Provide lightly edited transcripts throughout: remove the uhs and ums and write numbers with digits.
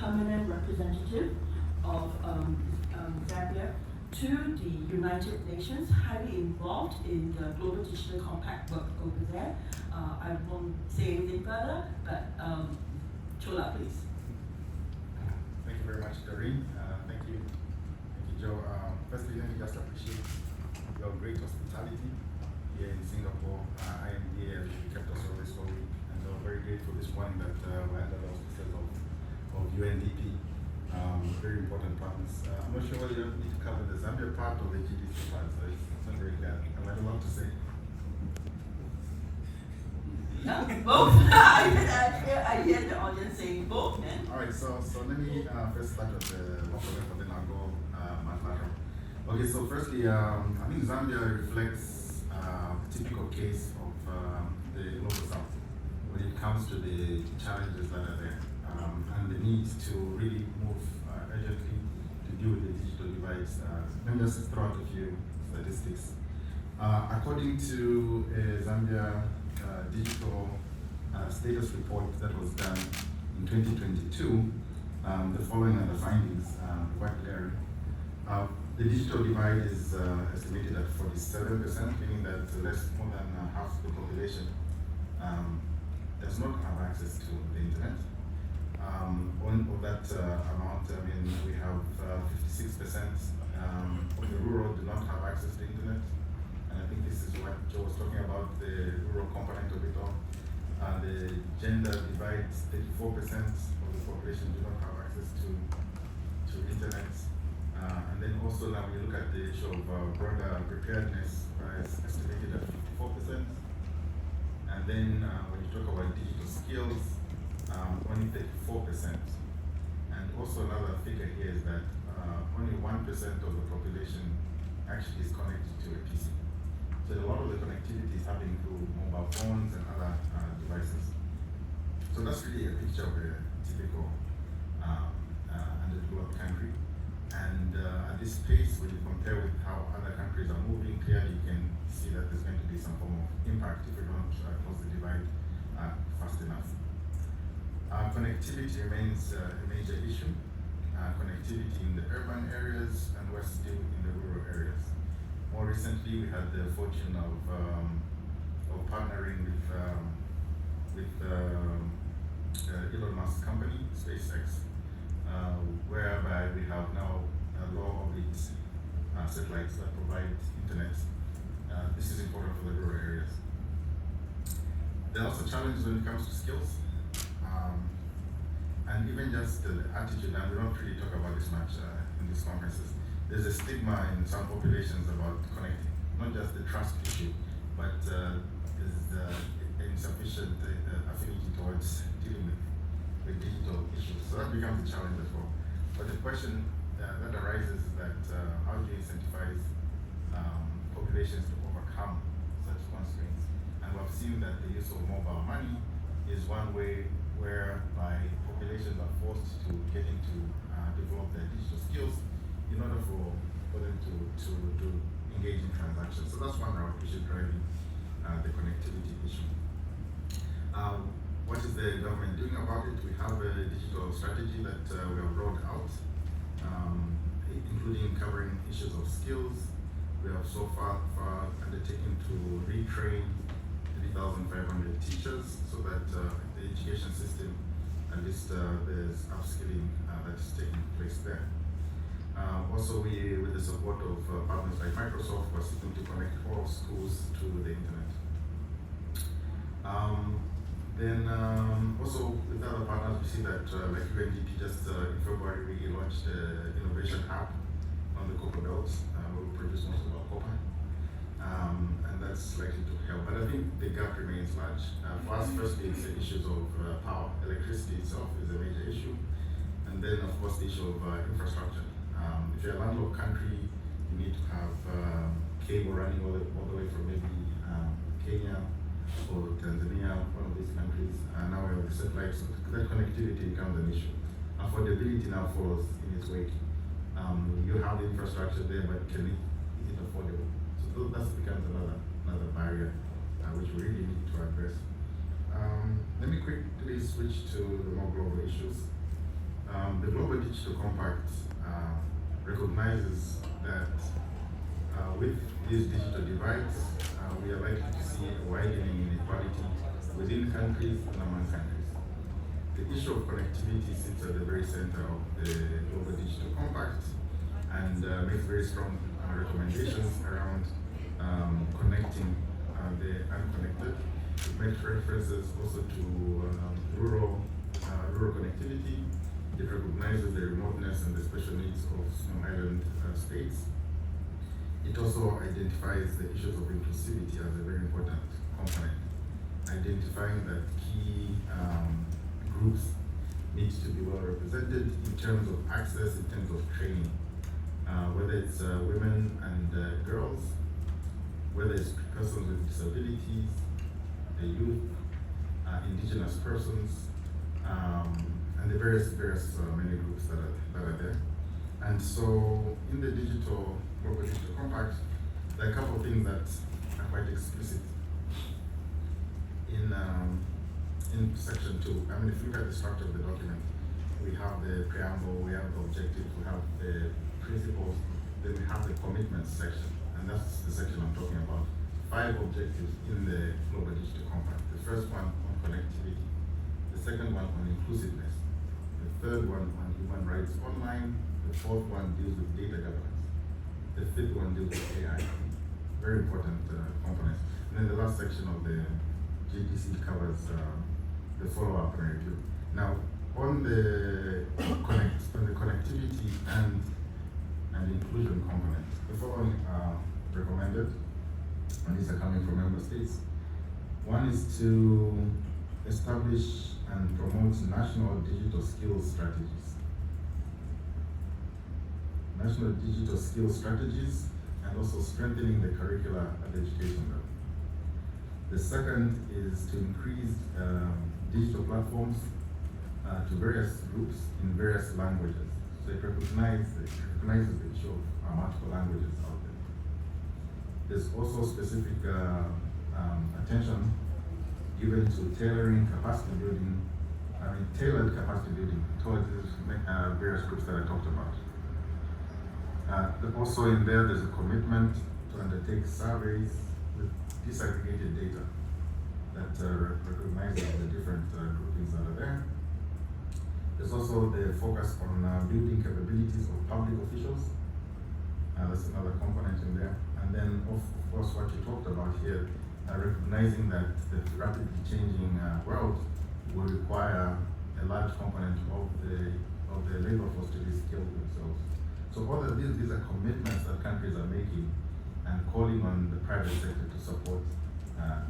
permanent representative of Zambia to the United Nations, highly involved in the Global Digital Compact work over there. I won't say anything further, but Chola, please. Thank you very much, Doreen. Thank you, Joe. Firstly, let me just appreciate your great hospitality here in Singapore. IMDA kept us always so weak, and we're very grateful this morning that we're under the auspices of UNDP. Very important partners. I'm not sure whether you need to cover the Zambia part or the GDC part, so it's not very clear. Am I allowed to say? Yeah, both. I hear the audience saying both, man. All right, so let me first start with the local level, then I'll go much later. Okay, so firstly, I think Zambia reflects a typical case of the local South when it comes to the challenges that are there and the need to really move urgently to deal with the digital divides. Let me just throw out a few statistics. According to Zambia digital status report that was done in 2022, the following are the findings, quite glaring. The digital divide is estimated at 47%, meaning that more than half the population does not have access to the internet. Of that amount, we have 56% of the rural do not have access to internet. And I think this is what Joe was talking about, the rural component of it all. The gender divides, 34% of the population do not have access to internet. And then also now when you look at the issue of broader preparedness, it's estimated at 54%. And then when you talk about digital skills, only 34%. And also another figure here is that only 1% of the population actually is connected to a PC. So a lot of the connectivity is happening through mobile phones and other devices. So that's really a picture of a typical underdeveloped country. And at this pace, when you compare with how other countries are moving, clearly you can see that there's going to be some form of impact if we don't close the divide fast enough. Connectivity remains a major issue. Connectivity in the urban areas and we're still in the rural areas. More recently, we had the fortune of partnering with Elon Musk's company, SpaceX, whereby we have now low orbit satellites that provide internet. This is important for the rural areas. There are also challenges when it comes to skills. And even just the attitude, and we don't really talk about this much in these conferences. There's a stigma in some populations about connecting, not just the trust issue, but there's insufficient affinity towards dealing with digital issues. So that becomes a challenge as well. But the question that arises is that how do you incentivize populations to overcome such constraints? And we've seen that the use of mobile money is one way whereby populations are forced to get into develop their digital skills in order for them to engage in transactions. So that's one route which is driving the connectivity issue. What is the government doing about it? We have a digital strategy that we have rolled out, including covering issues of skills. We have so far undertaken to retrain 3,500 teachers so that the education system, at least there's upskilling that's taking place there. Also, with the support of partners like Microsoft, we're seeking to connect all schools to the internet. Also with other partners, we see that like UNDP just in February, we launched the Innovation Hub on the copper belt. We produce most of our copper. And that's likely to help. But I think the gap remains large. For us, firstly, it's the issues of power. Electricity itself is a major issue. And then, of course, the issue of infrastructure. If you're a landlocked country, you need to have cable running all the way from maybe Kenya or Tanzania, one of these countries. Now we have the satellites, so that connectivity becomes an issue. Affordability now follows in its wake. You have the infrastructure there, but is it affordable? So that becomes another barrier which we really need to address. Let me quickly switch to the more global issues. The Compact recognizes that with these digital divides, we are likely to see a widening inequality within countries and among countries. The issue of connectivity sits at the very center of the Global Digital Compact and makes very strong recommendations around connecting the unconnected. It makes references also to rural connectivity. It recognizes the remoteness and the special needs of small island states. It also identifies the issues of inclusivity as a very important component, identifying that key groups need to be well represented in terms of access, in terms of training, whether it's women and girls, whether it's persons with disabilities, the youth, indigenous persons, and the various many groups that are there. And so in the Global Digital Compact, there are a couple of things that are quite explicit. In section 2, I mean, if you look at the structure of the document, we have the preamble, we have the objectives, we have the principles, then we have the commitments section, and that's the section I'm talking about. 5 objectives in the Global Digital Compact. The first one on connectivity, the second one on inclusiveness, the third one on human rights online, the fourth one deals with data governance, the fifth one deals with AI, very important components. And then the last section of the GDC covers the follow-up and review. Now, on the connectivity and inclusion component, the following are recommended, and these are coming from member states. One is to establish and promote national digital skills strategies. National digital skills strategies, and also strengthening the curricula at the education level. The second is to increase digital platforms to various groups in various languages. So it recognizes the issue of multiple languages out there. There's also specific attention given to tailored capacity building towards various groups that I talked about. Also in there's a commitment to undertake surveys with disaggregated data that recognizes the different groupings that are there. There's also the focus on building capabilities of public officials. That's another component in there. And then, of course, what you talked about here, recognizing that the rapidly changing world will require a large component of the labor force to be skilled themselves. So all of these are commitments that countries are making and calling on the private sector to support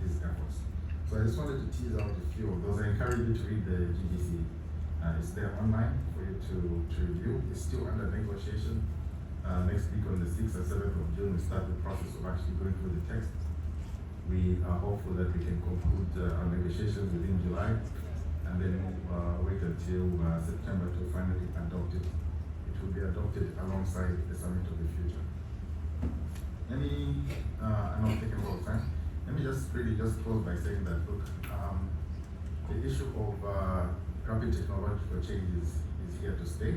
these efforts. So I just wanted to tease out a few of those. I encourage you to read the GDC. It's there online for you to review. It's still under negotiation. Next week on the 6th and 7th of June, we start the process of actually going through the text. We are hopeful that we can conclude our negotiations within July, and then wait until September to finally adopt it. It will be adopted alongside the Summit of the Future. I know I'm taking a lot of time. Let me just close by saying that, look, the issue of rapid technological change is here to stay,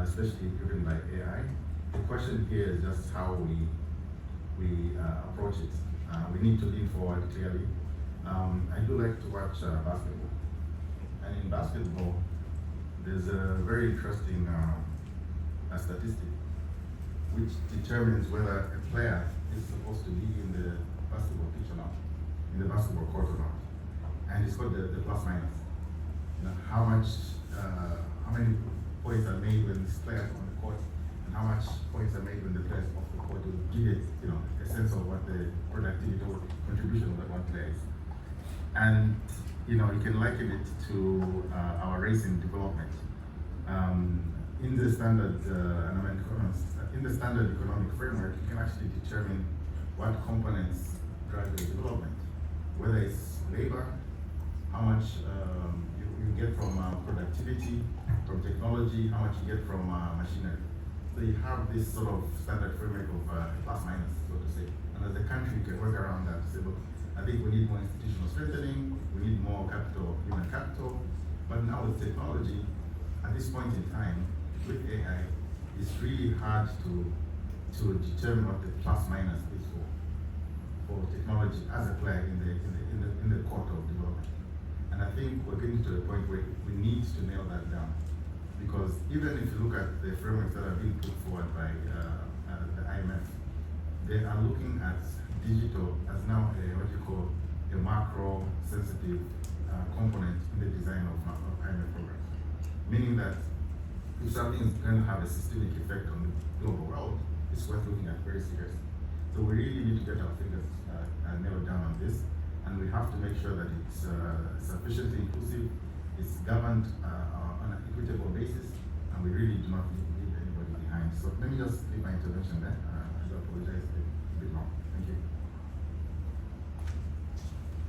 especially driven by AI. The question here is just how we approach it. We need to lean forward clearly. I do like to watch basketball. And in basketball, there's a very interesting statistic which determines whether a player is supposed to be in the basketball pitch or not, in the basketball court or not. And it's called the plus minus. You know, how many points are made when this player is on the court, and how much points are made when the players off the court, to give it, a sense of what the productivity or contribution of that one player is. And you can liken it to our racing development. In the standard, and I'm an economist, in the standard economic framework, you can actually determine what components drive the development, whether it's labor, how much you get from productivity, from technology, how much you get from machinery. So you have this sort of standard framework of plus minus, so to say. And as a country, you can work around that to say, look, I think we need more institutional strengthening, we need more capital, human capital, but now with technology, at this point in time, with AI, it's really hard to determine what the plus minus is for technology as a player in the court of development. And I think we're getting to the point where we need to nail that down, because even if you look at the frameworks that are being put forward by the IMF, they are looking at digital as now a macro sensitive component in the design of IMF programs, meaning that if something is going to have a systemic effect on the global world, it's worth looking at very seriously. So we really need to get our fingers nailed down on this, and we have to make sure that it's sufficiently inclusive, it's governed on an equitable basis, and we really do not leave anybody behind. So let me just leave my intervention there. I do apologize a bit long. Thank you.